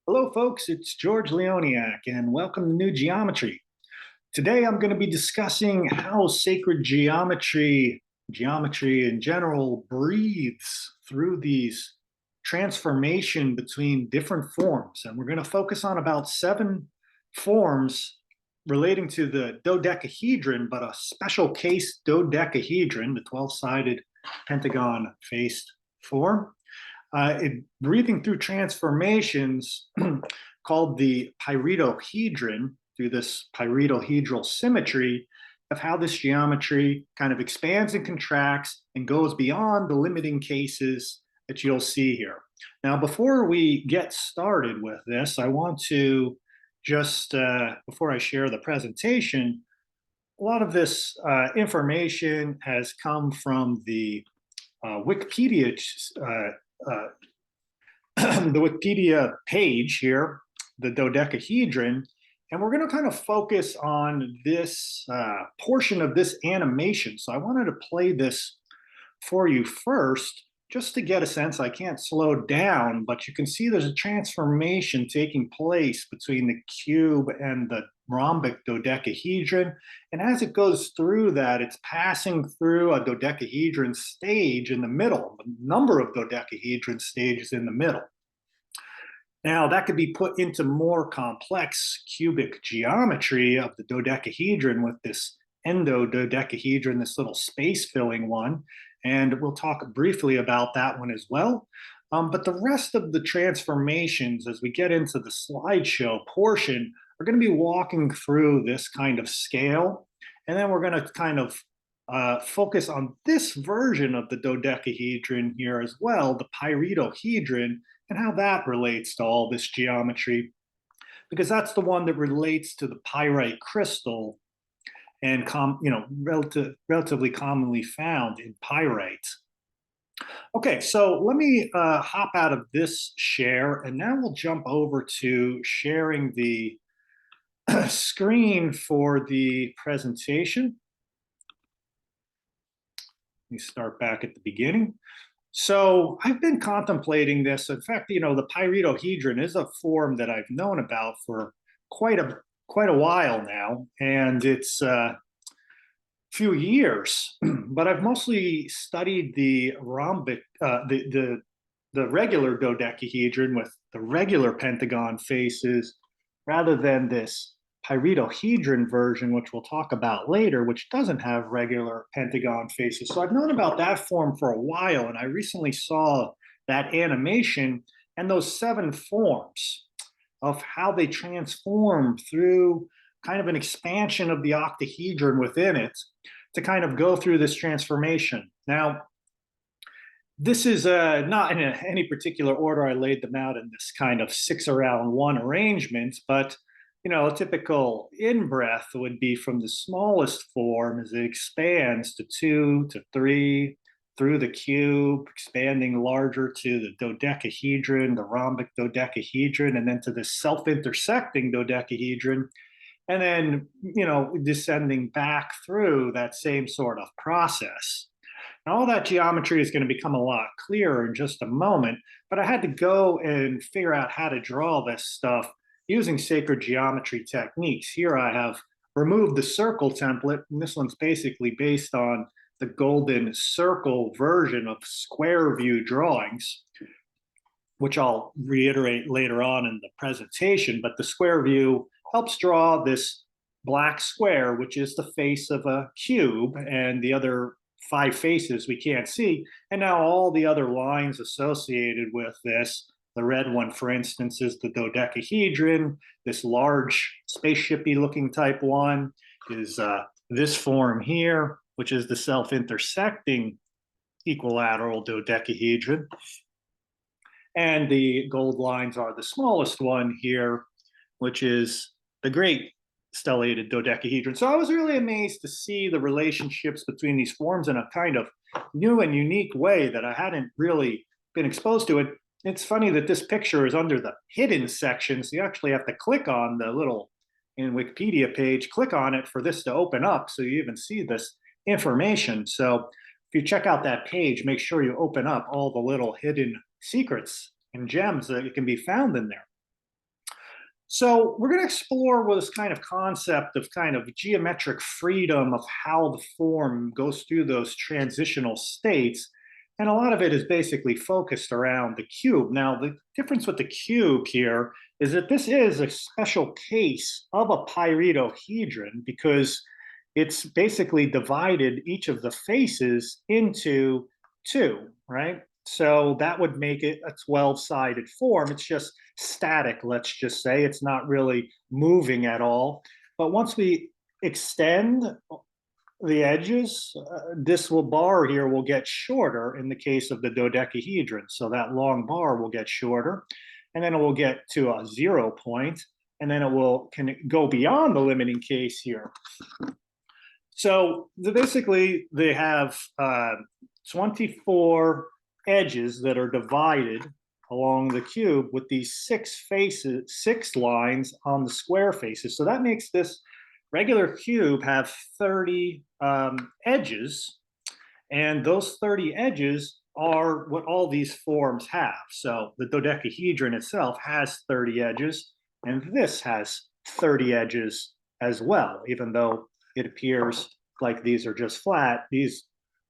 Hello, folks. It's George Leoniak, and welcome to New Geometry. Today, I'm going to be discussing how sacred geometry in general, breathes through these transformation between different forms. And we're going to focus on about 7 forms relating to the dodecahedron, but a special case dodecahedron, the 12-sided pentagon-faced form. Breathing through transformations called the pyritohedron, through this pyritohedral symmetry of how this geometry kind of expands and contracts and goes beyond the limiting cases that you'll see here. Now, before we get started with this, I want to just, before I share the presentation, a lot of this information has come from the Wikipedia uh, the Wikipedia page here, the dodecahedron, and we're going to kind of focus on this portion of this animation. So I wanted to play this for you first, just to get a sense. I can't slow down, but you can see there's a transformation taking place between the cube and the rhombic dodecahedron. And as it goes through that, it's passing through a dodecahedron stage in the middle, a number of dodecahedron stages in the middle. Now, that could be put into more complex cubic geometry of the dodecahedron with this endododecahedron, this little space-filling one. And we'll talk briefly about that one as well. But the rest of the transformations, as we get into the slideshow portion, are going to be walking through this kind of scale. And then we're going to kind of focus on this version of the dodecahedron here as well, the pyritohedron, and how that relates to all this geometry, because that's the one that relates to the pyrite crystal and relatively commonly found in pyrite. Okay, so let me hop out of this share, and now we'll jump over to sharing the screen for the presentation. Let me start back at the beginning. So I've been contemplating this. In fact, the pyritohedron is a form that I've known about for quite a while now, and it's a few years. But I've mostly studied the rhombic, the regular dodecahedron with the regular pentagon faces, rather than this pyritohedron version, which we'll talk about later, which doesn't have regular pentagon faces. So I've known about that form for a while, and I recently saw that animation and those 7 forms of how they transform through kind of an expansion of the octahedron within it to kind of go through this transformation. Now, this is not in any particular order. I laid them out in this kind of 6-around-1 arrangement, but a typical in-breath would be from the smallest form as it expands to 2 to 3 through the cube, expanding larger to the dodecahedron, the rhombic dodecahedron, and then to the self-intersecting dodecahedron, and then, descending back through that same sort of process. Now, all that geometry is going to become a lot clearer in just a moment, but I had to go and figure out how to draw this stuff using sacred geometry techniques. Here I have removed the circle template, and this one's basically based on the golden circle version of square view drawings, which I'll reiterate later on in the presentation. But the square view helps draw this black square, which is the face of a cube, and the other 5 faces we can't see. And now all the other lines associated with this, the red one, for instance, is the dodecahedron. This large spaceshipy looking type one is this form here, which is the self-intersecting equilateral dodecahedron. And the gold lines are the smallest one here, which is the great stellated dodecahedron. So I was really amazed to see the relationships between these forms in a kind of new and unique way that I hadn't really been exposed to it. It's funny that this picture is under the hidden section, so you actually have to click on the little, in Wikipedia page, click on it for this to open up so you even see this information. So if you check out that page, make sure you open up all the little hidden secrets and gems that can be found in there. So we're going to explore this kind of concept of kind of geometric freedom of how the form goes through those transitional states. And a lot of it is basically focused around the cube. Now, the difference with the cube here is that this is a special case of a pyritohedron because it's basically divided each of the faces into two, right? So that would make it a 12-sided form. It's just static, let's just say. It's not really moving at all. But once we extend the edges, this bar here will get shorter in the case of the dodecahedron. So that long bar will get shorter, and then it will get to a 0 point, and then it can go beyond the limiting case here. So basically, they have 24 edges that are divided along the cube with these 6 faces, 6 lines on the square faces. So that makes this regular cube have 30 edges, and those 30 edges are what all these forms have. So the dodecahedron itself has 30 edges, and this has 30 edges as well, even though it appears like these are just flat. These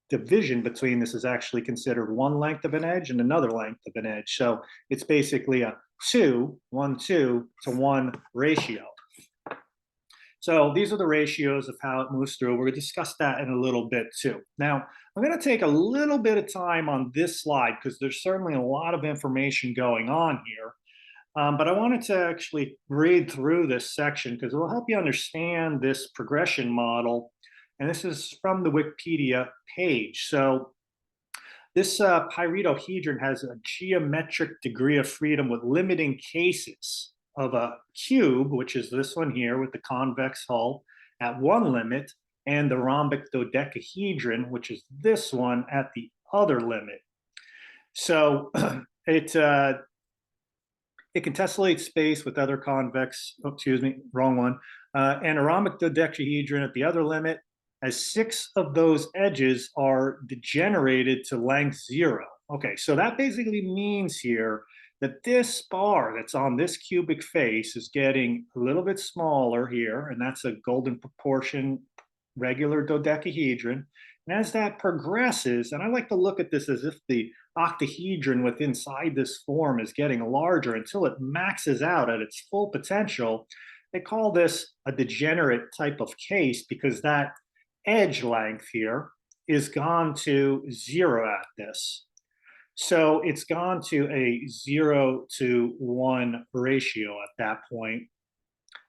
division between this is actually considered one length of an edge and another length of an edge. So it's basically a 2 to 1 ratio. So these are the ratios of how it moves through. We're going to discuss that in a little bit too. Now, I'm going to take a little bit of time on this slide because there's certainly a lot of information going on here. But I wanted to actually read through this section because it will help you understand this progression model. And this is from the Wikipedia page. So this pyritohedron has a geometric degree of freedom with limiting cases of a cube, which is this one here with the convex hull at one limit, and the rhombic dodecahedron, which is this one at the other limit. So it can tessellate space with other convex, wrong one, and a rhombic dodecahedron at the other limit, as 6 of those edges are degenerated to length 0. Okay, so that basically means here that this bar that's on this cubic face is getting a little bit smaller here, and that's a golden proportion regular dodecahedron. And as that progresses, and I like to look at this as if the octahedron within inside this form is getting larger until it maxes out at its full potential. They call this a degenerate type of case because that edge length here is gone to 0 at this. So it's gone to a 0 to 1 ratio at that point,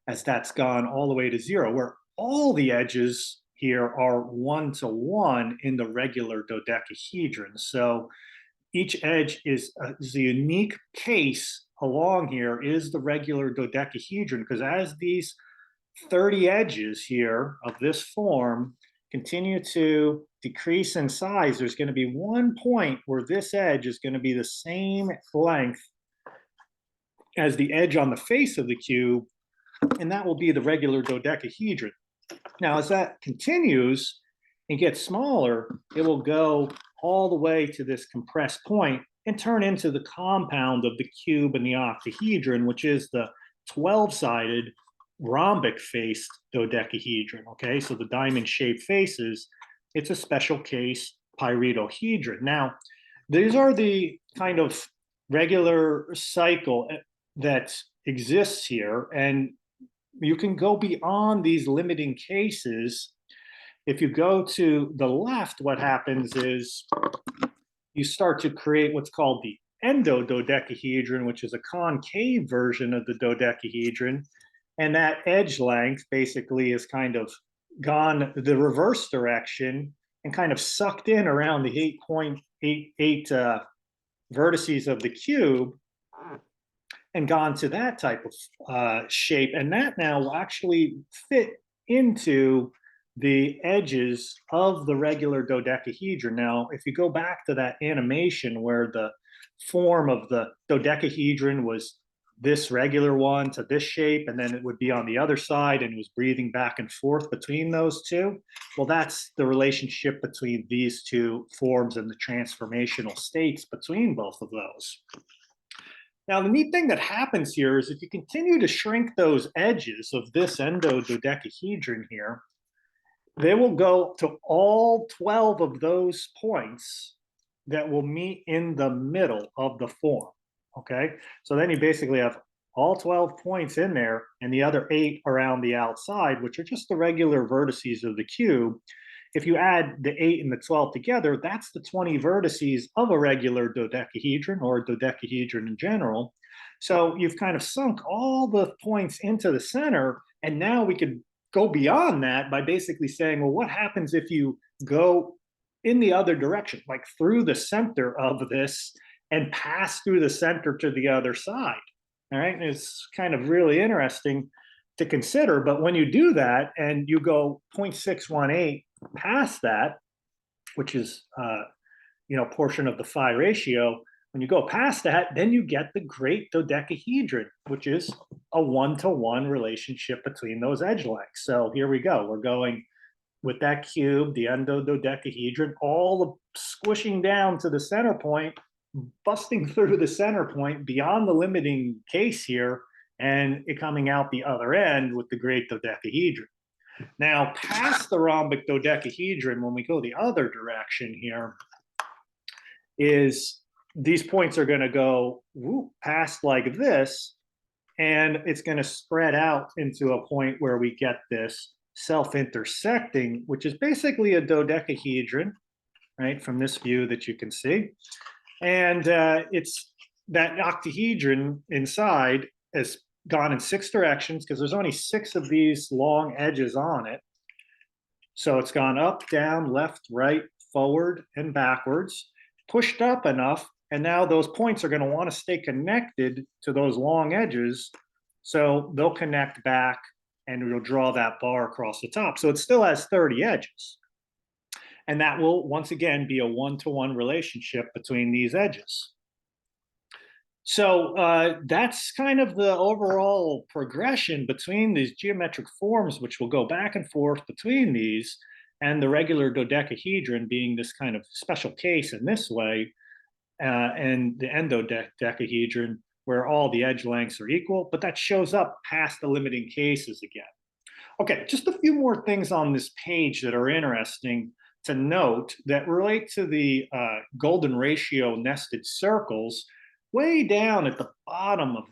as that's gone all the way to 0, where all the edges here are 1 to 1 in the regular dodecahedron. So each edge is a unique case along here is the regular dodecahedron, because as these 30 edges here of this form continue to decrease in size, there's going to be one point where this edge is going to be the same length as the edge on the face of the cube, and that will be the regular dodecahedron. Now, as that continues and gets smaller, it will go all the way to this compressed point and turn into the compound of the cube and the octahedron, which is the 12-sided rhombic faced dodecahedron. Okay, so the diamond-shaped faces, it's a special case pyritohedron. Now, these are the kind of regular cycle that exists here, and you can go beyond these limiting cases. If you go to the left, what happens is you start to create what's called the endododecahedron, which is a concave version of the dodecahedron. And that edge length basically is kind of gone the reverse direction and kind of sucked in around the 8.88 vertices of the cube and gone to that type of shape. And that now will actually fit into the edges of the regular dodecahedron. Now, if you go back to that animation where the form of the dodecahedron was this regular one to this shape, and then it would be on the other side and it was breathing back and forth between those two. Well, that's the relationship between these two forms and the transformational states between both of those. Now, the neat thing that happens here is if you continue to shrink those edges of this endododecahedron here, they will go to all 12 of those points that will meet in the middle of the form. Okay, so then you basically have all 12 points in there and the other 8 around the outside, which are just the regular vertices of the cube. If you add the 8 and the 12 together, that's the 20 vertices of a regular dodecahedron or a dodecahedron in general. So you've kind of sunk all the points into the center, and now we could go beyond that by basically saying, well, what happens if you go in the other direction, like through the center of this and pass through the center to the other side? All right, it's kind of really interesting to consider. But when you do that and you go 0.618 past that, which is portion of the phi ratio, when you go past that, then you get the great dodecahedron, which is a one-to-one relationship between those edge lengths. So here we go. We're going with that cube, the endododecahedron, all squishing down to the center point, busting through the center point beyond the limiting case here, and it coming out the other end with the great dodecahedron. Now, past the rhombic dodecahedron, when we go the other direction here, is these points are going to go past like this, and it's going to spread out into a point where we get this self-intersecting, which is basically a dodecahedron, right, from this view that you can see. And it's that octahedron inside has gone in 6 directions because there's only 6 of these long edges on it. So it's gone up, down, left, right, forward, and backwards, pushed up enough, and now those points are going to want to stay connected to those long edges, so they'll connect back and it'll draw that bar across the top. So it still has 30 edges. And that will, once again, be a one-to-one relationship between these edges. So that's kind of the overall progression between these geometric forms, which will go back and forth between these, and the regular dodecahedron being this kind of special case in this way, and the endodecahedron, where all the edge lengths are equal, but that shows up past the limiting cases again. Okay, just a few more things on this page that are interesting to note that relate to the golden ratio nested circles. Way down at the bottom of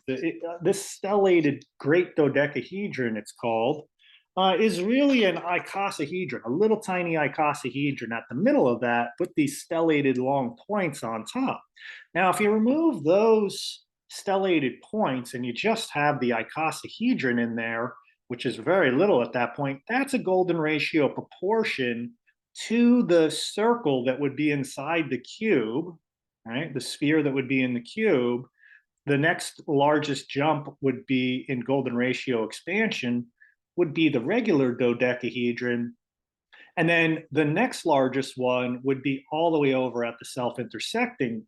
this stellated great dodecahedron, it's called, is really an icosahedron, a little tiny icosahedron at the middle of that with these stellated long points on top. Now, if you remove those stellated points and you just have the icosahedron in there, which is very little at that point, that's a golden ratio proportion to the circle that would be inside the cube, right? The sphere that would be in the cube. The next largest jump would be in golden ratio expansion, would be the regular dodecahedron. And then the next largest one would be all the way over at the self-intersecting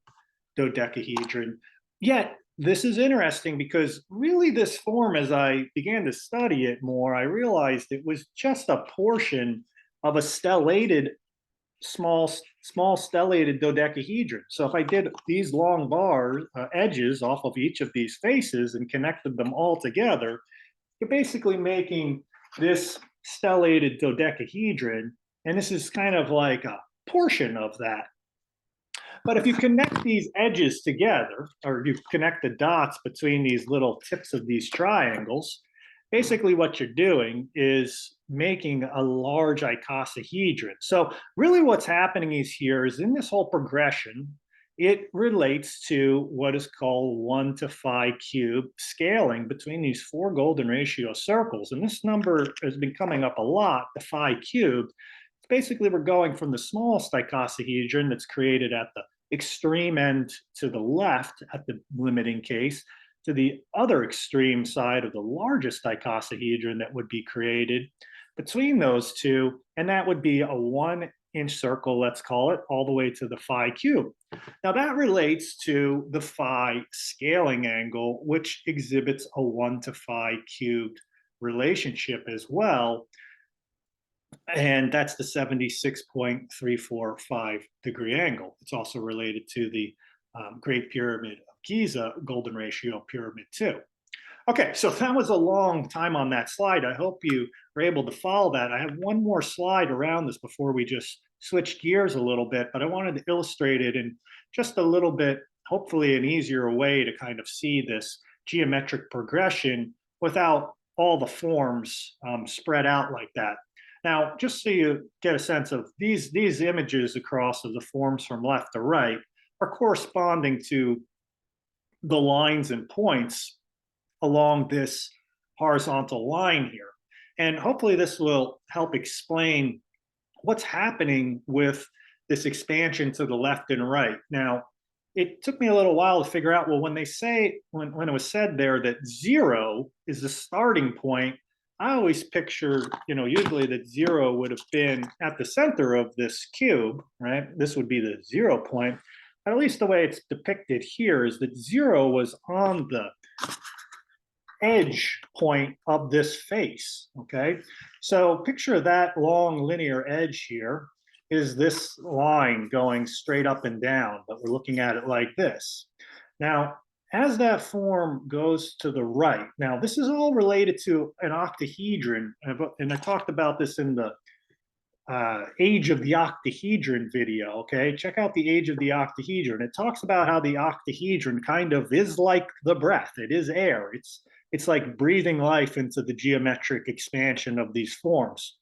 dodecahedron. Yet, this is interesting because really this form, as I began to study it more, I realized it was just a portion of a stellated, small stellated dodecahedron. So if I did these long bars, edges off of each of these faces and connected them all together, you're basically making this stellated dodecahedron, and this is kind of like a portion of that. But if you connect these edges together, or you connect the dots between these little tips of these triangles, basically what you're doing is making a large icosahedron. So really what's happening is in this whole progression, it relates to what is called 1 to phi cubed scaling between these 4 golden ratio circles. And this number has been coming up a lot, the phi cubed. Basically, we're going from the smallest icosahedron that's created at the extreme end to the left at the limiting case to the other extreme side of the largest icosahedron that would be created between those two, and that would be a 1-inch circle, let's call it, all the way to the phi cube. Now that relates to the phi scaling angle, which exhibits a 1 to phi cubed relationship as well. And that's the 76.345 degree angle. It's also related to the Great Pyramid of Giza golden ratio pyramid too. Okay, so that was a long time on that slide. I hope you were able to follow that. I have one more slide around this before we just switch gears a little bit, but I wanted to illustrate it in just a little bit, hopefully an easier way to kind of see this geometric progression without all the forms spread out like that. Now, just so you get a sense of these images across of the forms from left to right are corresponding to the lines and points along this horizontal line here. And hopefully this will help explain what's happening with this expansion to the left and right. Now, it took me a little while to figure out, well, when they say, when it was said there that 0 is the starting point, I always picture, usually that 0 would have been at the center of this cube, right? This would be the 0 point. But at least the way it's depicted here is that 0 was on the edge point of this face, okay? So picture that long linear edge here is this line going straight up and down, but we're looking at it like this. Now, as that form goes to the right, now this is all related to an octahedron, and I talked about this in the age of the octahedron video, okay? Check out the age of the octahedron. It talks about how the octahedron kind of is like the breath. It is air. It's like breathing life into the geometric expansion of these forms.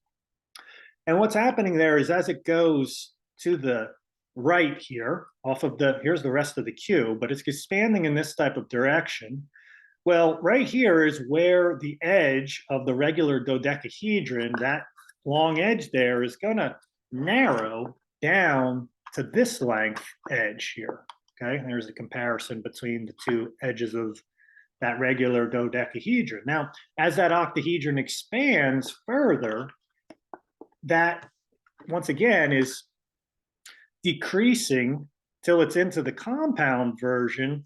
And what's happening there is as it goes to the right here, here's the rest of the cube, but it's expanding in this type of direction. Well, right here is where the edge of the regular dodecahedron, that long edge there, is going to narrow down to this length edge here. Okay, and there's a comparison between the two edges of that regular dodecahedron. Now, as that octahedron expands further, that once again is decreasing till it's into the compound version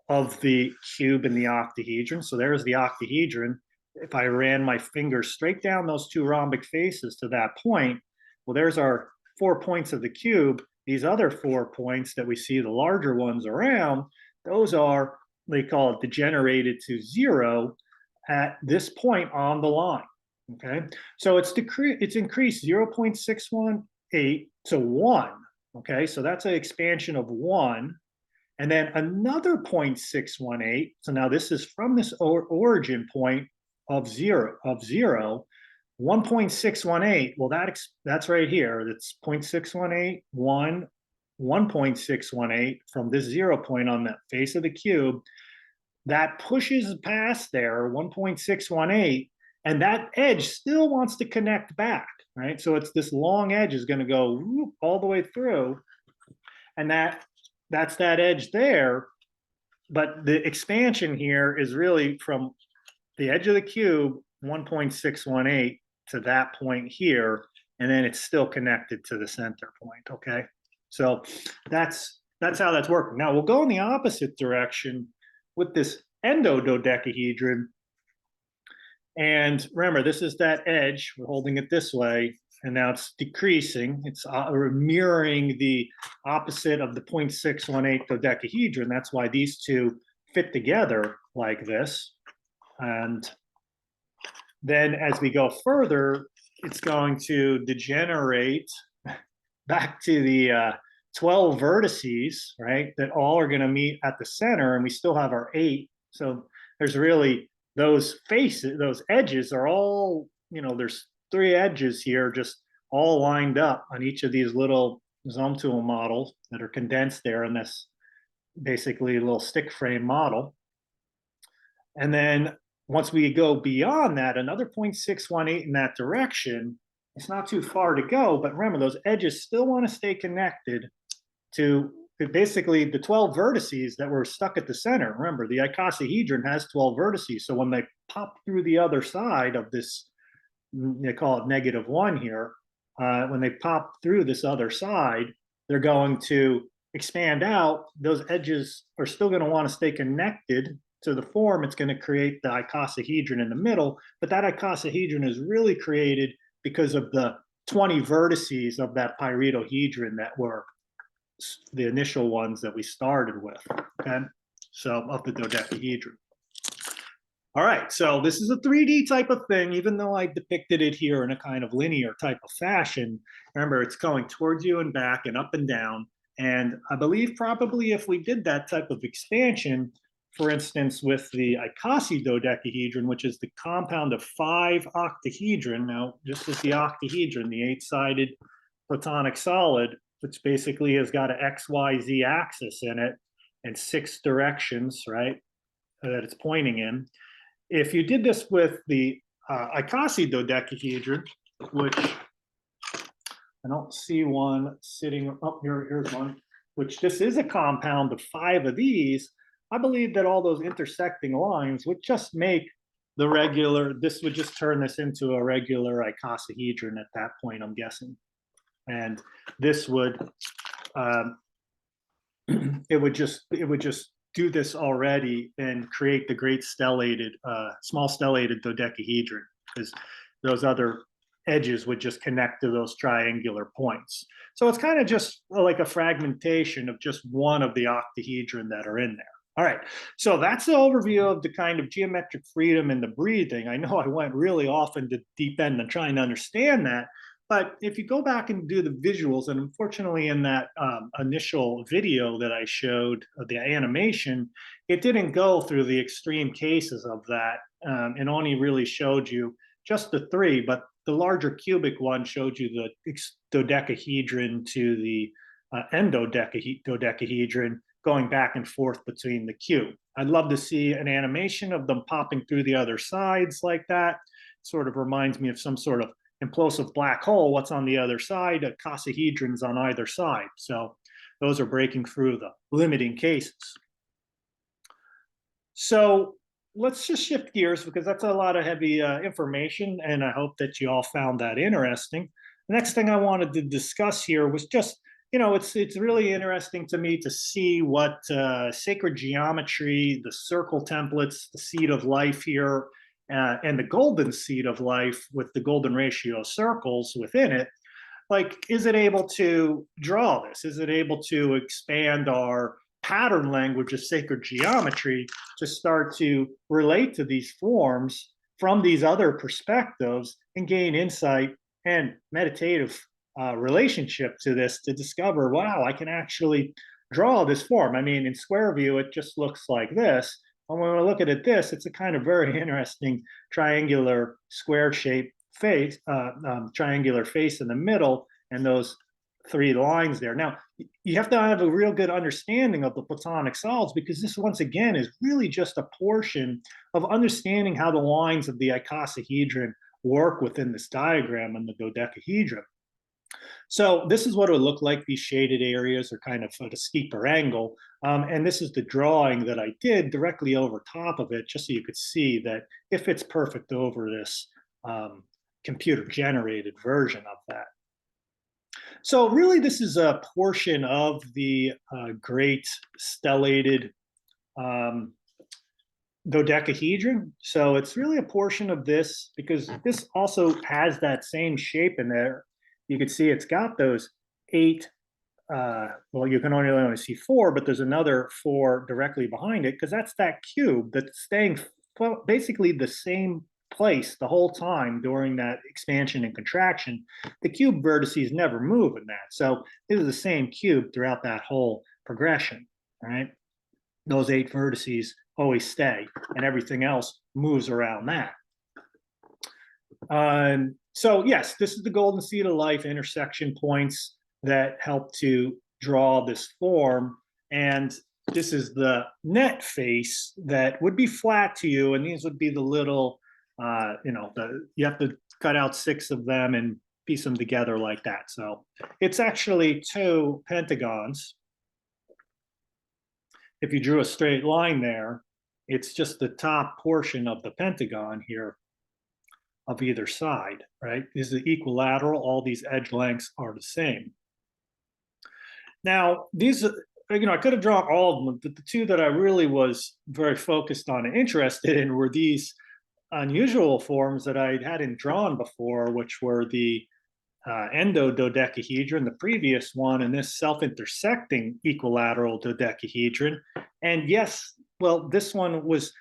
of the cube in the octahedron. So there's the octahedron. If I ran my fingers straight down those two rhombic faces to that point, well, there's our 4 points of the cube. These other 4 points that we see, the larger ones around, those are, they call it degenerated to 0 at this point on the line. Okay, so it's increased 0.618 to 1. Okay, so that's an expansion of 1. And then another 0.618. So now this is from this origin point of 0, 1.618. Well, that's right here. That's 0.618, 1, 1.618 from this 0 point on the face of the cube. That pushes past there, 1.618, and that edge still wants to connect back, right? So it's this long edge is going to go whoop, all the way through, and that's that edge there. But the expansion here is really from the edge of the cube, 1.618, to that point here, and then it's still connected to the center point, okay? So that's how that's working. Now we'll go in the opposite direction with this endododecahedron. And remember, this is that edge. We're holding it this way, and now it's decreasing. It's mirroring the opposite of the 0.618 dodecahedron. That's why these two fit together like this. And then as we go further, it's going to degenerate back to the 12 vertices, right, that all are going to meet at the center, and we still have our 8. So there's really those faces, those edges are all, there's 3 edges here just all lined up on each of these little Zoom tool models that are condensed there in this basically little stick frame model. And then once we go beyond that, another 0.618 in that direction, it's not too far to go, but remember, those edges still want to stay connected to basically the 12 vertices that were stuck at the center. Remember, the icosahedron has 12 vertices, so when they pop through the other side of this, they call it -1 here, when they pop through this other side, they're going to expand out. Those edges are still going to want to stay connected to the form. It's going to create the icosahedron in the middle, but that icosahedron is really created because of the 20 vertices of that pyritohedron that were the initial ones that we started with, okay? so of the dodecahedron. All right, so this is a 3D type of thing, even though I depicted it here in a kind of linear type of fashion. Remember, it's going towards you and back and up and down. And I believe probably if we did that type of expansion, for instance, with the Icasi dodecahedron, which is the compound of 5 octahedron. Now, this is the octahedron, the 8-sided platonic solid, which basically has got an XYZ axis in it and 6 directions, right, that it's pointing in. If you did this with the Icasi dodecahedron, which I don't see one sitting up here, here's one, which this is a compound of 5 of these, I believe that all those intersecting lines would just make the regular, this would just turn this into a regular icosahedron at that point, I'm guessing. And this would, it would just do this already and create the great stellated, small stellated dodecahedron, because those other edges would just connect to those triangular points. So it's kind of just like a fragmentation of just one of the octahedron that are in there. All right, so that's the overview of the kind of geometric freedom and the breathing. I know I went really off into deep end and trying to understand that, but if you go back and do the visuals, and unfortunately in that initial video that I showed, the animation, it didn't go through the extreme cases of that. It only really showed you just the 3, but the larger cubic one showed you the dodecahedron to the endodecahedron going back and forth between the cube. I'd love to see an animation of them popping through the other sides like that. Sort of reminds me of some sort of implosive black hole. What's on the other side? Icosahedrons on either side. So those are breaking through the limiting cases. So let's just shift gears because that's a lot of heavy information, and I hope that you all found that interesting. The next thing I wanted to discuss here was just, you know, it's really interesting to me to see what sacred geometry, the circle templates, the seed of life here, and the golden seed of life with the golden ratio circles within it, like, is it able to draw this? Is it able to expand our pattern language of sacred geometry to start to relate to these forms from these other perspectives and gain insight and meditative relationship to this to discover, wow, I can actually draw this form. I mean, in square view, it just looks like this. And when we look at it this, it's a kind of very interesting triangular square shaped face, triangular face in the middle, and those 3 lines there. Now, you have to have a real good understanding of the platonic solids, because this, once again, is really just a portion of understanding how the lines of the icosahedron work within this diagram and the dodecahedron. So this is what it would look like. These shaded areas are kind of at a steeper angle. And this is the drawing that I did directly over top of it, just so you could see that it fits perfect over this computer-generated version of that. So really, this is a portion of the great stellated dodecahedron. So it's really a portion of this, because this also has that same shape in there. You can see it's got those 8, well, you can only see 4, but there's another 4 directly behind it, because that's that cube that's staying basically the same place the whole time during that expansion and contraction. The cube vertices never move in that. So this is the same cube throughout that whole progression, right? Those 8 vertices always stay, and everything else moves around that. So yes, this is the golden seed of life intersection points that help to draw this form. And this is the net face that would be flat to you. And these would be the little, you know, you have to cut out 6 of them and piece them together like that. So it's actually 2 pentagons. If you drew a straight line there, it's just the top portion of the pentagon here of either side, right? This is equilateral. All these edge lengths are the same. Now, these, you know, I could have drawn all of them, but the 2 that I really was very focused on and interested in were these unusual forms that I hadn't drawn before, which were the endododecahedron, the previous one, and this self-intersecting equilateral dodecahedron. And yes, Well, this one was,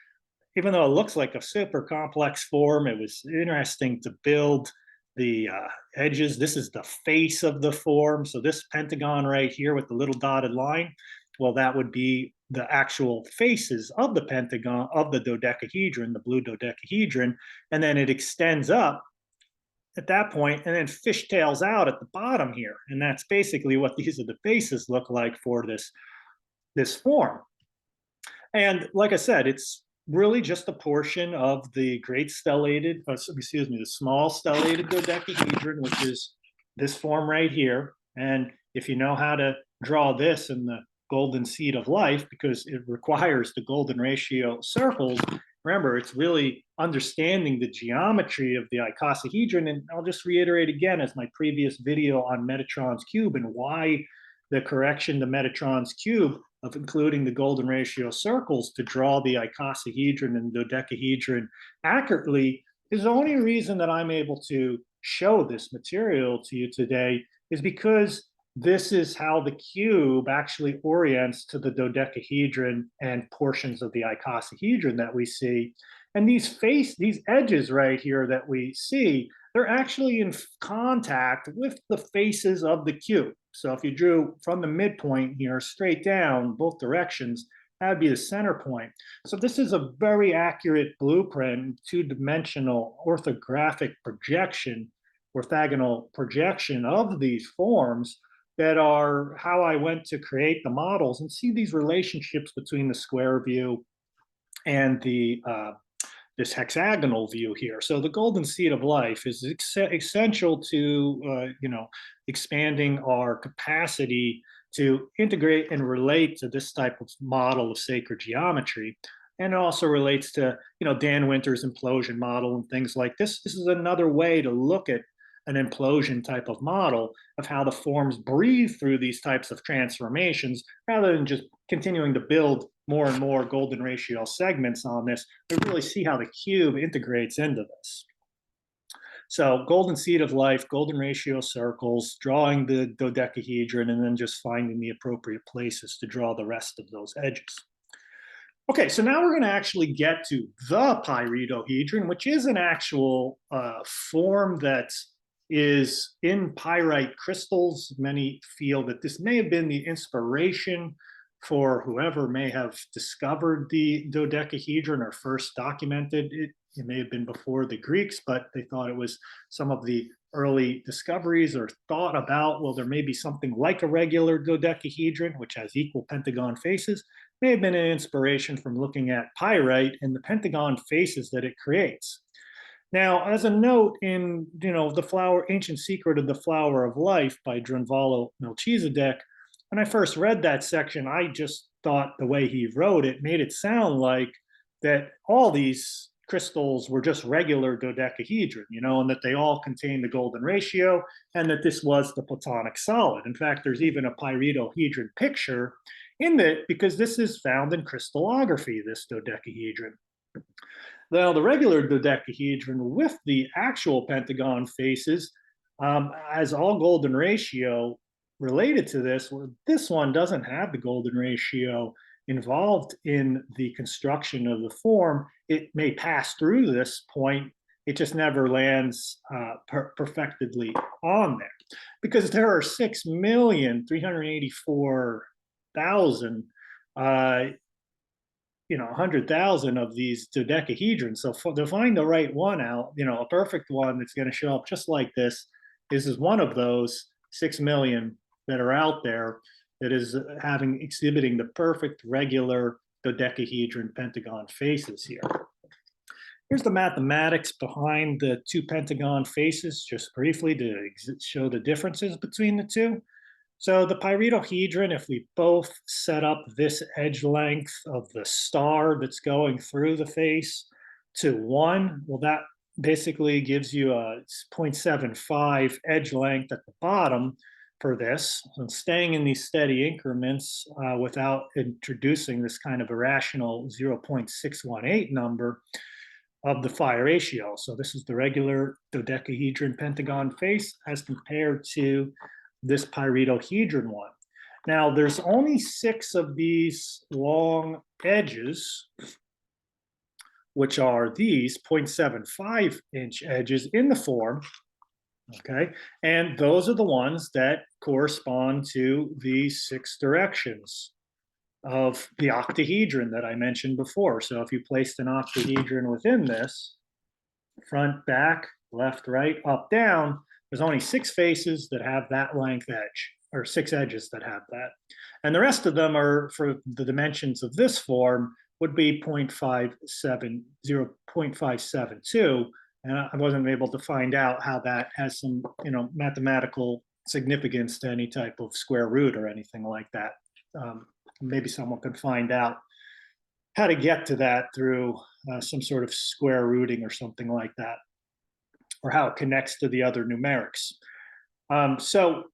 even though it looks like a super complex form, it was interesting to build the edges. This is the face of the form. So this pentagon right here with the little dotted line, well, that would be the actual faces of the pentagon of the dodecahedron, the blue dodecahedron, and then it extends up at that point and then fishtails out at the bottom here. And that's basically what these are the faces look like for this form. And like I said, it's really just a portion of the great stellated, excuse me, the small stellated dodecahedron, which is this form right here. And if you know how to draw this in the golden seed of life, because it requires the golden ratio circles, remember, it's really understanding the geometry of the icosahedron. And I'll just reiterate again, as my previous video on Metatron's cube and why the correction to Metatron's cube of including the golden ratio circles to draw the icosahedron and dodecahedron accurately is the only reason that I'm able to show this material to you today is because this is how the cube actually orients to the dodecahedron and portions of the icosahedron that we see. And these edges right here that we see, they're actually in contact with the faces of the cube. So if you drew from the midpoint here straight down both directions, that would be the center point. So this is a very accurate blueprint, two-dimensional orthographic projection, orthogonal projection of these forms that are how I went to create the models and see these relationships between the square view and the this hexagonal view here. So the golden seed of life is essential to expanding our capacity to integrate and relate to this type of model of sacred geometry. And it also relates to Dan Winter's implosion model and things like this. This is another way to look at an implosion type of model of how the forms breathe through these types of transformations rather than just continuing to build more and more golden ratio segments on this. We really see how the cube integrates into this. So golden seed of life, golden ratio circles, drawing the dodecahedron, and then just finding the appropriate places to draw the rest of those edges. Okay, so now we're going to actually get to the pyritohedron, which is an actual form that is in pyrite crystals. Many feel that this may have been the inspiration for whoever may have discovered the dodecahedron or first documented it. It may have been before the Greeks, but they thought it was some of the early discoveries or thought about, well, there may be something like a regular dodecahedron, which has equal pentagon faces. May have been an inspiration from looking at pyrite and the pentagon faces that it creates. Now, as a note in the Ancient Secret of the Flower of Life by Drunvalo Melchizedek, when I first read that section, I just thought the way he wrote it made it sound like that all these crystals were just regular dodecahedron, and that they all contain the golden ratio, and that this was the Platonic solid. In fact, there's even a pyritohedron picture in it because this is found in crystallography, this dodecahedron. Now, the regular dodecahedron with the actual pentagon faces has all golden ratio related to this. This one doesn't have the golden ratio involved in the construction of the form. It may pass through this point. It just never lands perfectly on there because there are 6,384,000 100,000 of these dodecahedrons. So to find the right one out, a perfect one that's going to show up just like this is one of those 6 million that are out there that is exhibiting the perfect regular dodecahedron pentagon faces here. Here's the mathematics behind the two pentagon faces, just briefly to show the differences between the two. So the pyritohedron, if we both set up this edge length of the star that's going through the face to 1, well, that basically gives you a 0.75 edge length at the bottom for this, and staying in these steady increments without introducing this kind of irrational 0.618 number of the phi ratio. So this is the regular dodecahedron pentagon face as compared to this pyritohedron one. Now, there's only 6 of these long edges, which are these 0.75-inch edges in the form, okay? And those are the ones that correspond to the 6 directions of the octahedron that I mentioned before. So if you placed an octahedron within this, front, back, left, right, up, down, there's only 6 faces that have that length edge, or 6 edges that have that. And the rest of them are, for the dimensions of this form, would be 0.572. And I wasn't able to find out how that has some, mathematical significance to any type of square root or anything like that. Maybe someone could find out how to get to that through some sort of square rooting or something like that, or how it connects to the other numerics. So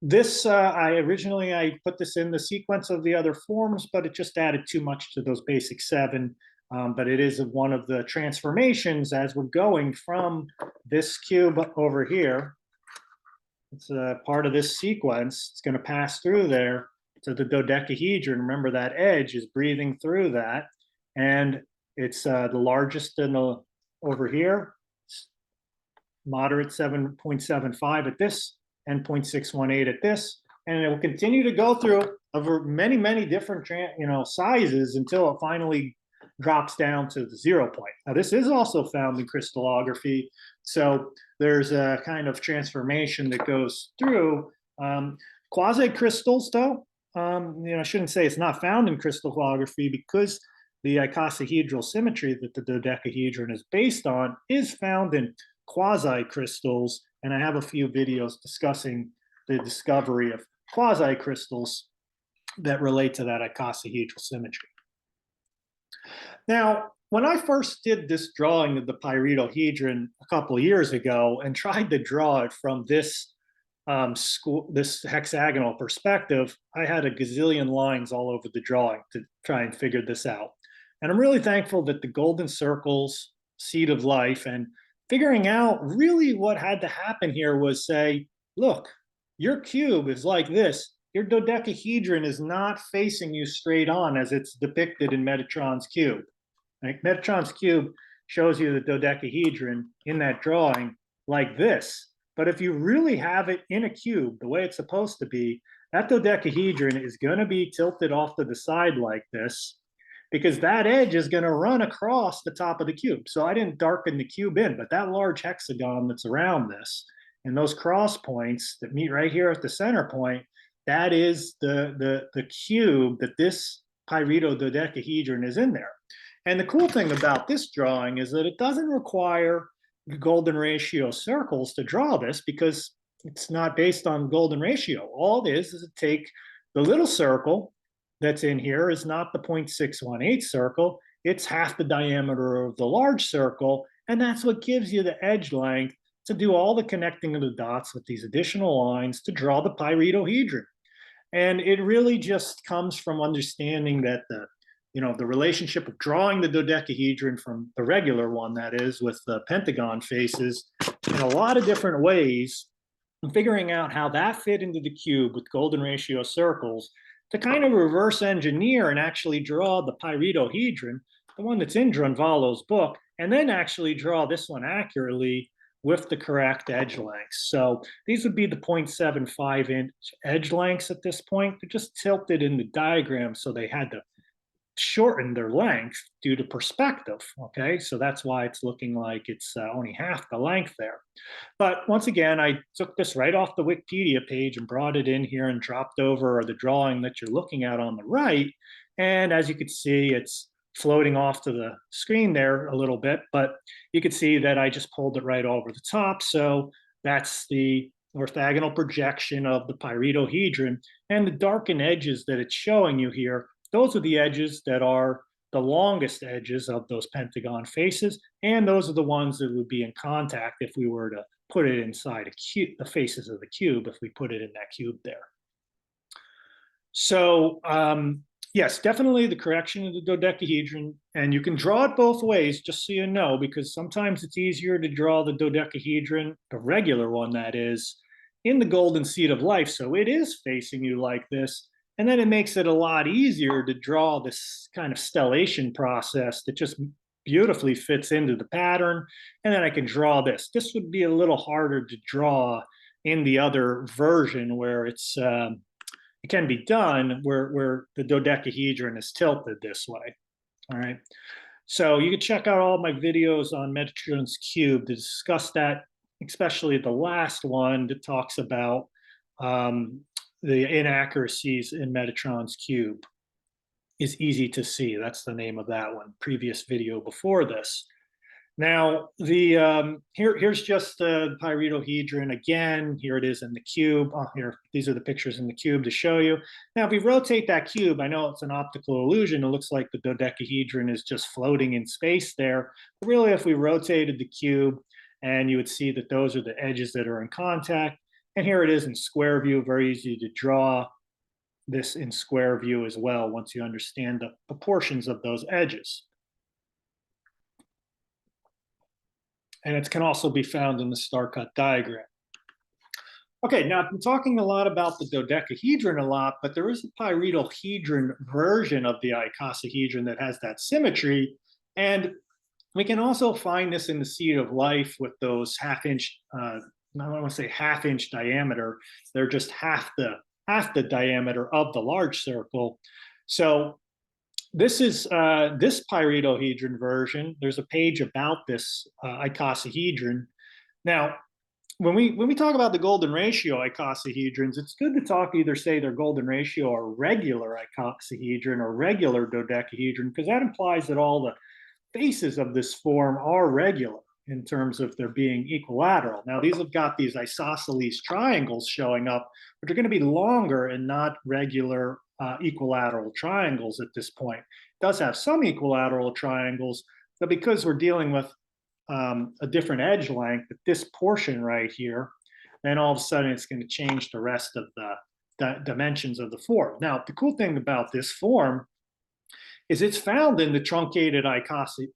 this, I put this in the sequence of the other forms, but it just added too much to those basic 7. But it is one of the transformations as we're going from this cube over here. It's a part of this sequence. It's going to pass through there to the dodecahedron. Remember, that edge is breathing through that, and it's the largest in the over here, moderate 7.75 at this, and 0.618 at this, and it will continue to go through over many different sizes until it finally drops down to the 0 point. Now, this is also found in crystallography, so there's a kind of transformation that goes through. Quasi-crystals, though, I shouldn't say it's not found in crystallography, because the icosahedral symmetry that the dodecahedron is based on is found in quasi-crystals, and I have a few videos discussing the discovery of quasi-crystals that relate to that icosahedral symmetry. Now, when I first did this drawing of the pyritohedron a couple of years ago and tried to draw it from this this hexagonal perspective, I had a gazillion lines all over the drawing to try and figure this out. And I'm really thankful that the golden circles, seed of life, and figuring out really what had to happen here was say, look, your cube is like this. Your dodecahedron is not facing you straight on as it's depicted in Metatron's cube. Like, Metatron's cube shows you the dodecahedron in that drawing like this. But if you really have it in a cube, the way it's supposed to be, that dodecahedron is going to be tilted off to the side like this, because that edge is going to run across the top of the cube. So I didn't darken the cube in, but that large hexagon that's around this, and those cross points that meet right here at the center point, that is the cube that this pyritododecahedron is in there. And the cool thing about this drawing is that it doesn't require golden ratio circles to draw this, because it's not based on golden ratio. All it is to take the little circle that's in here is not the 0.618 circle, it's half the diameter of the large circle, and that's what gives you the edge length to do all the connecting of the dots with these additional lines to draw the pyritohedron. And it really just comes from understanding that the relationship of drawing the dodecahedron from the regular one, that is, with the pentagon faces, in a lot of different ways, and figuring out how that fit into the cube with golden ratio circles to kind of reverse engineer and actually draw the pyritohedron, the one that's in Drunvalo's book, and then actually draw this one accurately with the correct edge lengths. So these would be the 0.75-inch edge lengths at this point. They're just tilted in the diagram, so they had to shorten their length due to perspective, okay? So that's why it's looking like it's only half the length there. But once again, I took this right off the Wikipedia page and brought it in here and dropped over the drawing that you're looking at on the right. And as you can see, it's floating off to the screen there a little bit, but you can see that I just pulled it right over the top. So that's the orthogonal projection of the pyritohedron, and the darkened edges that it's showing you here, those are the edges that are the longest edges of those pentagon faces, and those are the ones that would be in contact if we were to put it inside a cube, the faces of the cube, if we put it in that cube there. So yes, definitely the correction of the dodecahedron, and you can draw it both ways, just so you know, because sometimes it's easier to draw the dodecahedron, the regular one that is, in the golden seed of life. So it is facing you like this. And then it makes it a lot easier to draw this kind of stellation process that just beautifully fits into the pattern. And then I can draw this. This would be a little harder to draw in the other version where it can be done where the dodecahedron is tilted this way. All right. So you can check out all my videos on Metatron's cube to discuss that, especially the last one that talks about the inaccuracies in Metatron's cube. Is easy to see. That's the name of that one. Previous video before this. Now, here's just the pyritohedron again. Here it is in the cube. Oh, here, these are the pictures in the cube to show you. Now, if we rotate that cube, I know it's an optical illusion. It looks like the dodecahedron is just floating in space there. But really, if we rotated the cube, and you would see that those are the edges that are in contact. And here it is in square view, very easy to draw this in square view as well once you understand the proportions of those edges. And it can also be found in the star cut diagram. Okay, now I've been talking a lot about the dodecahedron a lot, but there is a pyritohedron version of the icosahedron that has that symmetry. And we can also find this in the seed of life with those half-inch, I don't want to say half-inch diameter, they're just half the diameter of the large circle. So this is this pyritohedron version. There's a page about this icosahedron. Now, when we talk about the golden ratio icosahedrons, it's good to talk either say they're golden ratio or regular icosahedron or regular dodecahedron, because that implies that all the faces of this form are regular in terms of there being equilateral. Now, these have got these isosceles triangles showing up, which are going to be longer and not regular equilateral triangles at this point. It does have some equilateral triangles, but because we're dealing with a different edge length at this portion right here, then all of a sudden it's going to change the rest of the dimensions of the form. Now, the cool thing about this form is it's found in the truncated octahedron.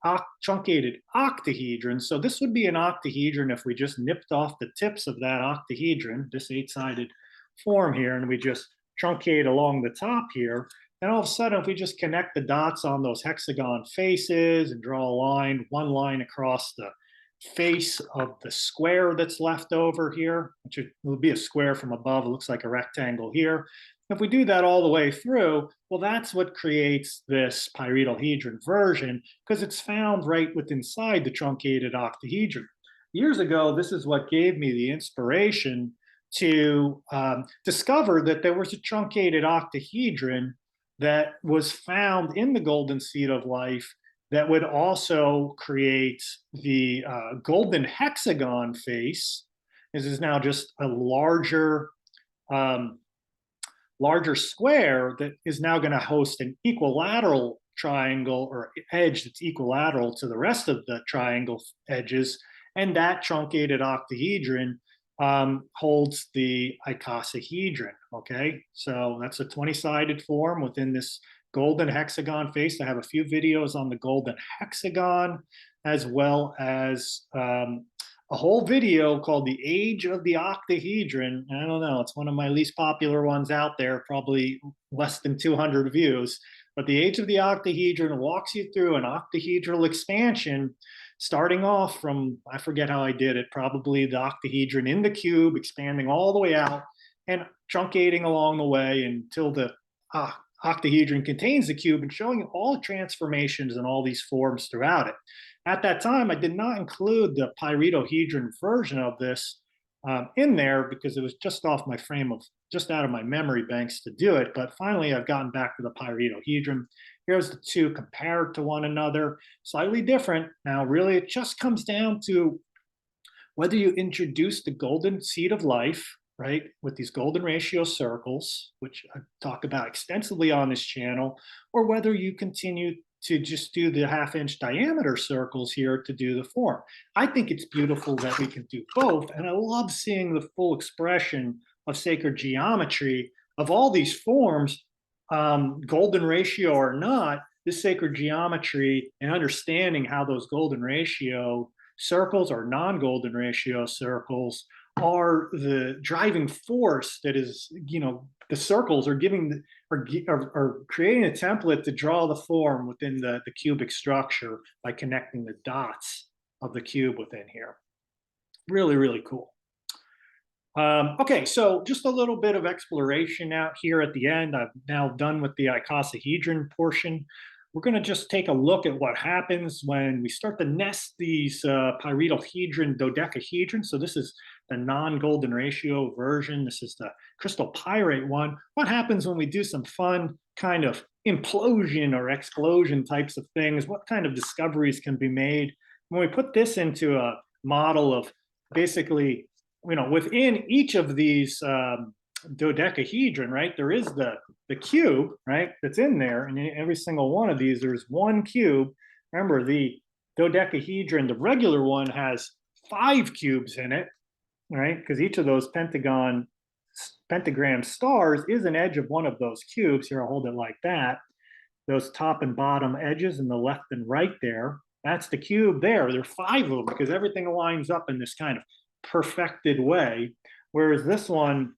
So this would be an octahedron if we just nipped off the tips of that octahedron, this 8-sided form here, and we just truncate along the top here. And all of a sudden, if we just connect the dots on those hexagon faces and draw a line, one line across the face of the square that's left over here, which will be a square from above, it looks like a rectangle here. If we do that all the way through, well, that's what creates this pyritohedron version, because it's found right within inside the truncated octahedron. Years ago, this is what gave me the inspiration to discover that there was a truncated octahedron that was found in the golden seed of life that would also create the golden hexagon face. This is now just a larger square that is now going to host an equilateral triangle or edge that's equilateral to the rest of the triangle edges. And that truncated octahedron holds the icosahedron, okay? So that's a 20-sided form within this golden hexagon face. I have a few videos on the golden hexagon, as well as a whole video called The Age of the Octahedron. I don't know, it's one of my least popular ones out there, probably less than 200 views. But The Age of the Octahedron walks you through an octahedral expansion, starting off from, I forget how I did it, probably the octahedron in the cube, expanding all the way out and truncating along the way until the octahedron contains the cube, and showing all the transformations and all these forms throughout it. At that time, I did not include the pyritohedron version of this in there because it was just off my frame of, just out of my memory banks to do it. But finally, I've gotten back to the pyritohedron. Here's the two compared to one another, slightly different. Now, really, it just comes down to whether you introduce the golden seed of life, right, with these golden ratio circles, which I talk about extensively on this channel, or whether you continue to just do the half-inch diameter circles here to do the form. I think it's beautiful that we can do both, and I love seeing the full expression of sacred geometry of all these forms, golden ratio or not, this sacred geometry and understanding how those golden ratio circles or non-golden ratio circles are the driving force that is, the circles are giving, are creating a template to draw the form within the cubic structure by connecting the dots of the cube within here. Really, really cool. Okay, so just a little bit of exploration out here at the end. I've now done with the icosahedron portion. We're going to just take a look at what happens when we start to nest these pyritohedron dodecahedron. So this is the non-golden ratio version. This is the crystal pyrite one. What happens when we do some fun kind of implosion or explosion types of things? What kind of discoveries can be made when we put this into a model of basically, within each of these dodecahedron, right, there is the cube, right, that's in there, and in every single one of these there's one cube. Remember, the dodecahedron, the regular one, has 5 cubes in it, right, because each of those pentagram stars is an edge of one of those cubes. Here, I'll hold it like that. Those top and bottom edges in the left and right there, that's the cube there. There are 5 of them because everything lines up in this kind of perfected way, whereas this one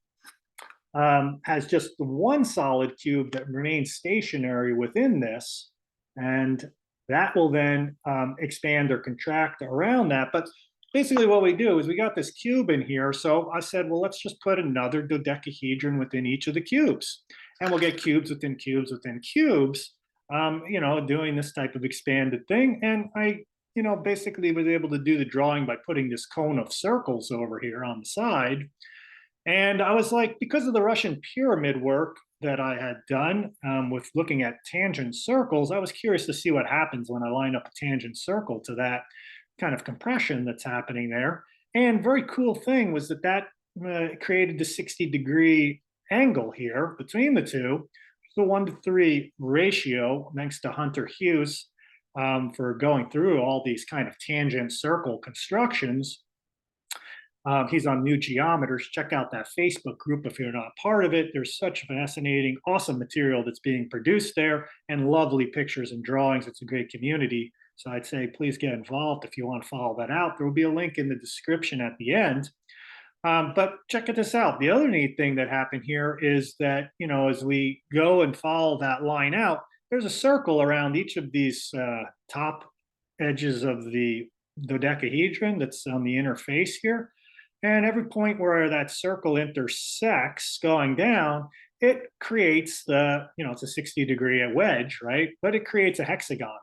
has just one solid cube that remains stationary within this, and that will then expand or contract around that. But basically what we do is we got this cube in here, so I said, well, let's just put another dodecahedron within each of the cubes, and we'll get cubes within cubes within cubes, doing this type of expanded thing. And I basically was able to do the drawing by putting this cone of circles over here on the side. And I was like, because of the Russian pyramid work that I had done with looking at tangent circles, I was curious to see what happens when I line up a tangent circle to that kind of compression that's happening there. And very cool thing was that created the 60-degree angle here between the two. The 1-to-3 ratio, thanks to Hunter Hughes, for going through all these kind of tangent circle constructions. He's on New Geometers. Check out that Facebook group if you're not part of it. There's such fascinating, awesome material that's being produced there, and lovely pictures and drawings. It's a great community. So I'd say please get involved if you want to follow that out. There will be a link in the description at the end. But check this out. The other neat thing that happened here is that, as we go and follow that line out, there's a circle around each of these top edges of the dodecahedron that's on the inner face here. And every point where that circle intersects going down, it creates it's a 60-degree wedge, right? But it creates a hexagon.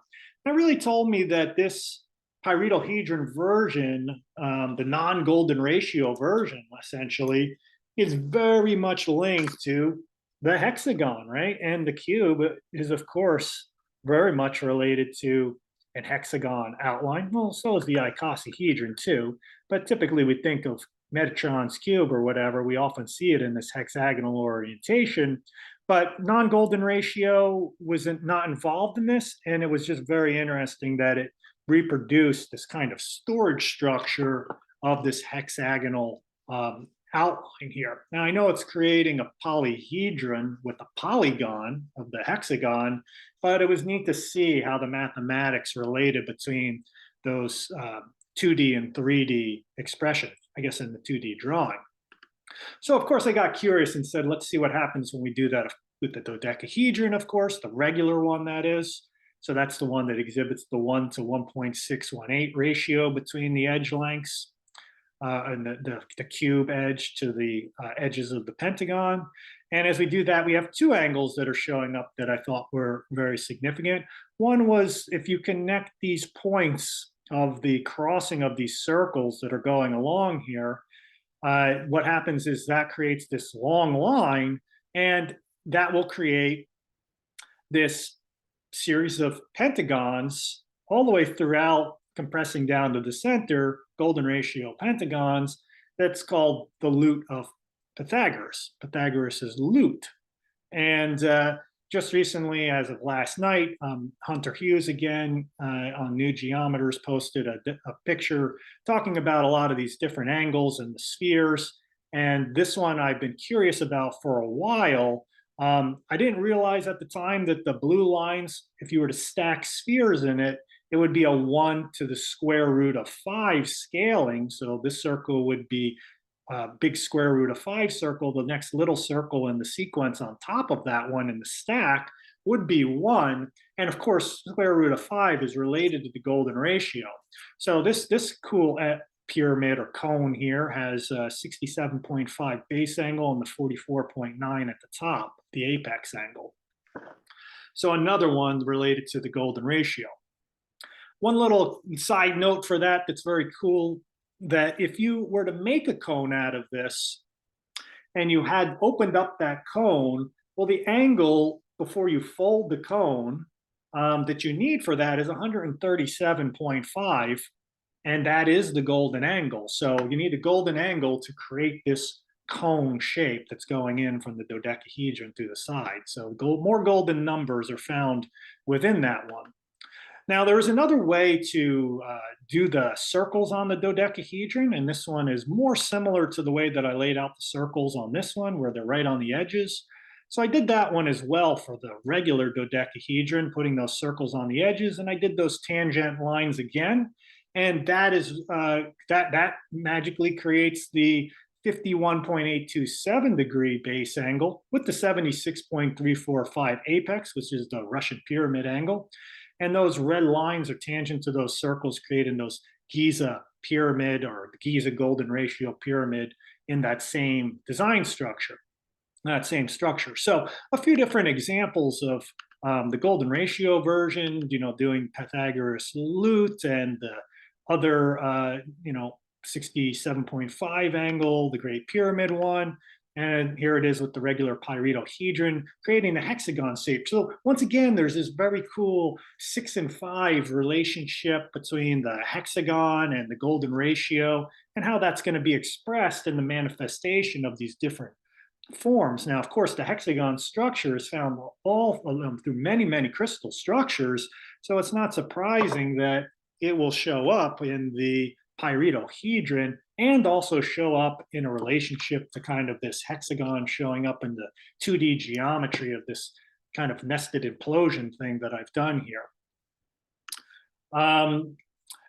That really told me that this pyritohedron version, the non-golden ratio version, essentially, is very much linked to the hexagon, right? And the cube is, of course, very much related to an hexagon outline. Well, so is the icosahedron too, but typically we think of Metatron's cube or whatever, we often see it in this hexagonal orientation, but non-golden ratio wasn't not involved in this, and it was just very interesting that it reproduced this kind of storage structure of this hexagonal outline here. Now, I know it's creating a polyhedron with a polygon of the hexagon, but it was neat to see how the mathematics related between those 2D and 3D expressions, I guess, in the 2D drawing. So, of course, I got curious and said, let's see what happens when we do that with the dodecahedron, of course, the regular one, that is. So that's the one that exhibits the 1 to 1.618 ratio between the edge lengths and the cube edge to the edges of the pentagon. And as we do that, we have 2 angles that are showing up that I thought were very significant. One was if you connect these points of the crossing of these circles that are going along here, what happens is that creates this long line, and that will create this series of pentagons all the way throughout, compressing down to the center, golden ratio pentagons. That's called the lute of Pythagoras. Pythagoras' lute. And just recently, as of last night, Hunter Hughes again on New Geometers posted a picture talking about a lot of these different angles and the spheres. And this one I've been curious about for a while. I didn't realize at the time that the blue lines, if you were to stack spheres in it, it would be a 1 to the square root of 5 scaling. So this circle would be big square root of 5 circle, the next little circle in the sequence on top of that one in the stack would be 1. And of course, square root of 5 is related to the golden ratio. So this cool pyramid or cone here has a 67.5 base angle and the 44.9 at the top, the apex angle. So another one related to the golden ratio. One little side note for that that's very cool, that if you were to make a cone out of this and you had opened up that cone, well, the angle before you fold the cone that you need for that is 137.5, and that is the golden angle. So you need a golden angle to create this cone shape that's going in from the dodecahedron through the side. So more golden numbers are found within that one. Now, there is another way to do the circles on the dodecahedron, and this one is more similar to the way that I laid out the circles on this one, where they're right on the edges. So I did that one as well for the regular dodecahedron, putting those circles on the edges, and I did those tangent lines again, and that is that magically creates the 51.827 degree base angle with the 76.345 apex, which is the Russian pyramid angle. And those red lines are tangent to those circles, creating those Giza pyramid or the Giza golden ratio pyramid in that same design structure, that same structure. So a few different examples of the golden ratio version, doing Pythagoras lute and the other, 67.5 angle, the Great Pyramid one. And here it is with the regular pyritohedron, creating a hexagon shape. So once again, there's this very cool 6 and 5 relationship between the hexagon and the golden ratio, and how that's going to be expressed in the manifestation of these different forms. Now, of course, the hexagon structure is found all through many, many crystal structures. So it's not surprising that it will show up in the pyritohedron and also show up in a relationship to kind of this hexagon showing up in the 2D geometry of this kind of nested implosion thing that I've done here. And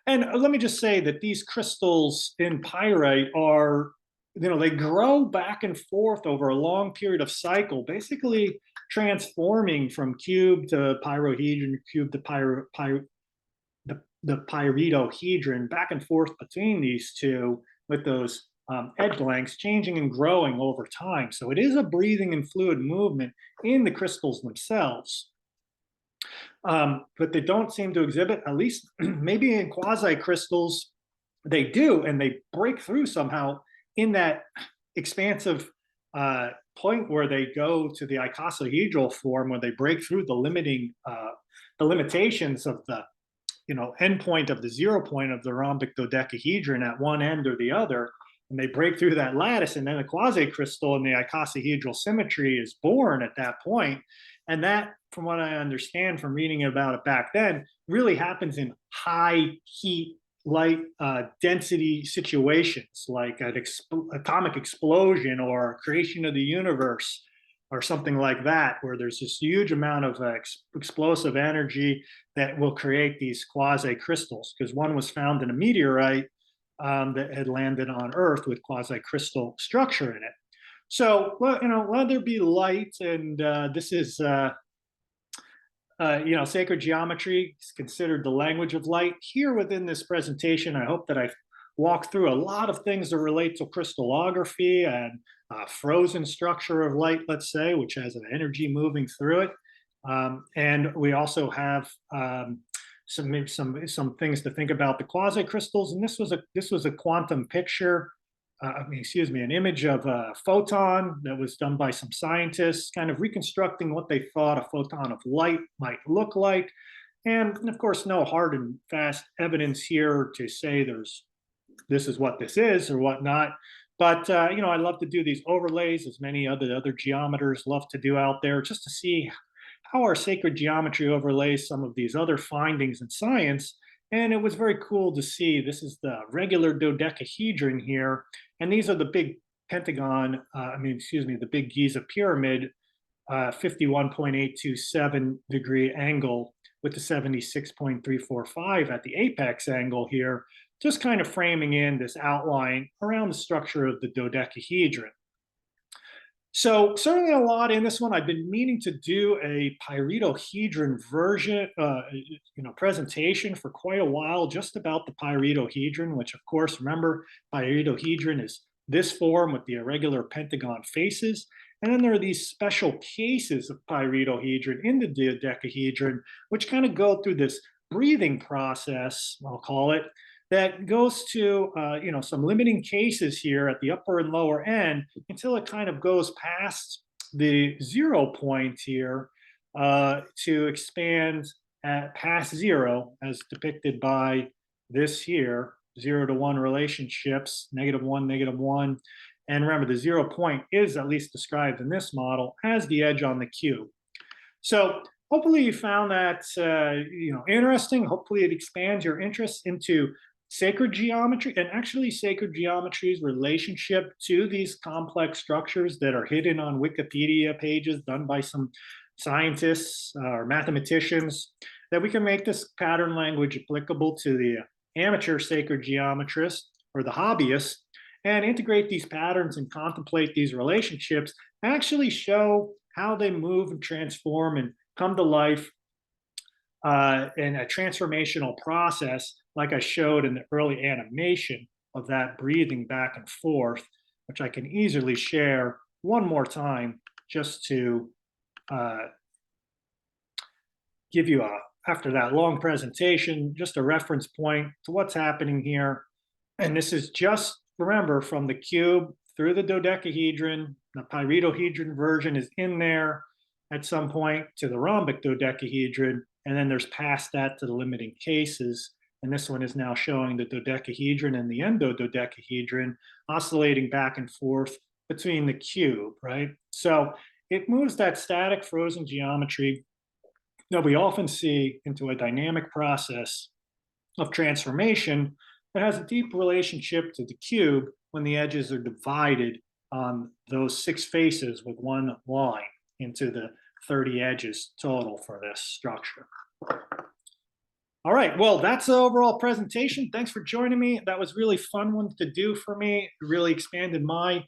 let me just say that these crystals in pyrite are, they grow back and forth over a long period of cycle, basically transforming from cube to pyrohedron, cube to the pyritohedron, back and forth between these two with those edge lengths changing and growing over time. So it is a breathing and fluid movement in the crystals themselves. But they don't seem to exhibit, at least maybe in quasi-crystals, they do, and they break through somehow in that expansive point where they go to the icosahedral form, where they break through the limitations of the endpoint of the 0 point of the rhombic dodecahedron at one end or the other, and they break through that lattice, and then the quasi-crystal and the icosahedral symmetry is born at that point. And that, from what I understand from reading about it back then, really happens in high heat, light density situations, like an atomic explosion or creation of the universe or something like that, where there's this huge amount of explosive energy that will create these quasi-crystals, because one was found in a meteorite that had landed on Earth with quasi-crystal structure in it. So, let there be light, and this is, sacred geometry is considered the language of light. Here within this presentation, I hope that I've walked through a lot of things that relate to crystallography and frozen structure of light, let's say, which has an energy moving through it. And we also have some things to think about the quasi-crystals. And this was a quantum picture, an image of a photon that was done by some scientists, kind of reconstructing what they thought a photon of light might look like. And of course, no hard and fast evidence here to say this is what this is or whatnot. But, I love to do these overlays, as many other geometers love to do out there, just to see how our sacred geometry overlays some of these other findings in science. And it was very cool to see. This is the regular dodecahedron here. And these are the big pentagon, the big Giza pyramid, 51.827 degree angle with the 76.345 at the apex angle here, just kind of framing in this outline around the structure of the dodecahedron. So certainly a lot in this one. I've been meaning to do a pyritohedron version, presentation for quite a while, just about the pyritohedron, which of course, remember, pyritohedron is this form with the irregular pentagon faces. And then there are these special cases of pyritohedron in the dodecahedron, which kind of go through this breathing process, I'll call it, that goes to some limiting cases here at the upper and lower end until it kind of goes past the 0 point here to expand at past 0, as depicted by this here, 0 to 1 relationships, -1, -1. And remember, the 0 point is at least described in this model as the edge on the cube. So hopefully you found that interesting. Hopefully it expands your interest into sacred geometry, and actually sacred geometry's relationship to these complex structures that are hidden on Wikipedia pages done by some scientists or mathematicians, that we can make this pattern language applicable to the amateur sacred geometrist or the hobbyist, and integrate these patterns and contemplate these relationships, actually show how they move and transform and come to life in a transformational process, like I showed in the early animation of that breathing back and forth, which I can easily share one more time just to give you after that long presentation, just a reference point to what's happening here. And this is just, remember, from the cube through the dodecahedron. The pyritohedron version is in there at some point to the rhombic dodecahedron, and then there's past that to the limiting cases. And this one is now showing the dodecahedron and the endododecahedron oscillating back and forth between the cube, right? So it moves that static frozen geometry that we often see into a dynamic process of transformation that has a deep relationship to the cube when the edges are divided on those 6 faces with one line into the 30 edges total for this structure. All right, well, that's the overall presentation. Thanks for joining me. That was really fun one to do for me. It really expanded my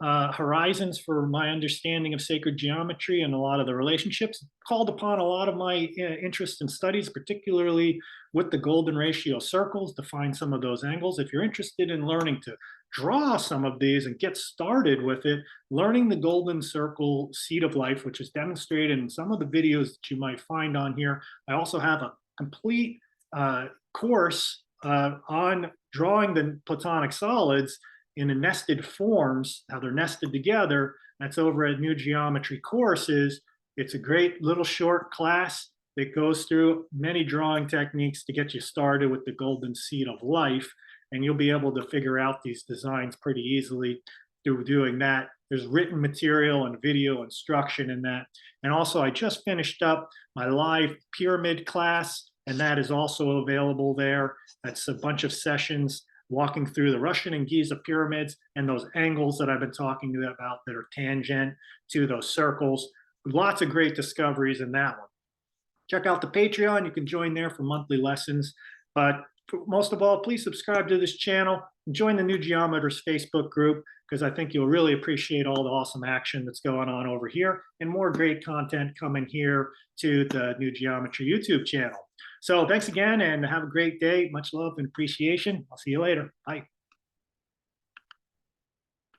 horizons for my understanding of sacred geometry and a lot of the relationships. Called upon a lot of my interest in studies, particularly with the golden ratio circles, to find some of those angles. If you're interested in learning to draw some of these and get started with it, learning the golden circle seed of life, which is demonstrated in some of the videos that you might find on here. I also have a complete course on drawing the platonic solids in the nested forms, how they're nested together. That's over at New Geometry Courses. It's a great little short class that goes through many drawing techniques to get you started with the golden seed of life. And you'll be able to figure out these designs pretty easily through doing that. There's written material and video instruction in that. And also, I just finished up my live pyramid class, and that is also available there. That's a bunch of sessions walking through the Russian and Giza pyramids and those angles that I've been talking about that are tangent to those circles. Lots of great discoveries in that one. Check out the Patreon. You can join there for monthly lessons. But most of all, please subscribe to this channel and join the New Geometers Facebook group, because I think you'll really appreciate all the awesome action that's going on over here and more great content coming here to the New Geometry YouTube channel. So thanks again and have a great day. Much love and appreciation. I'll see you later. Bye.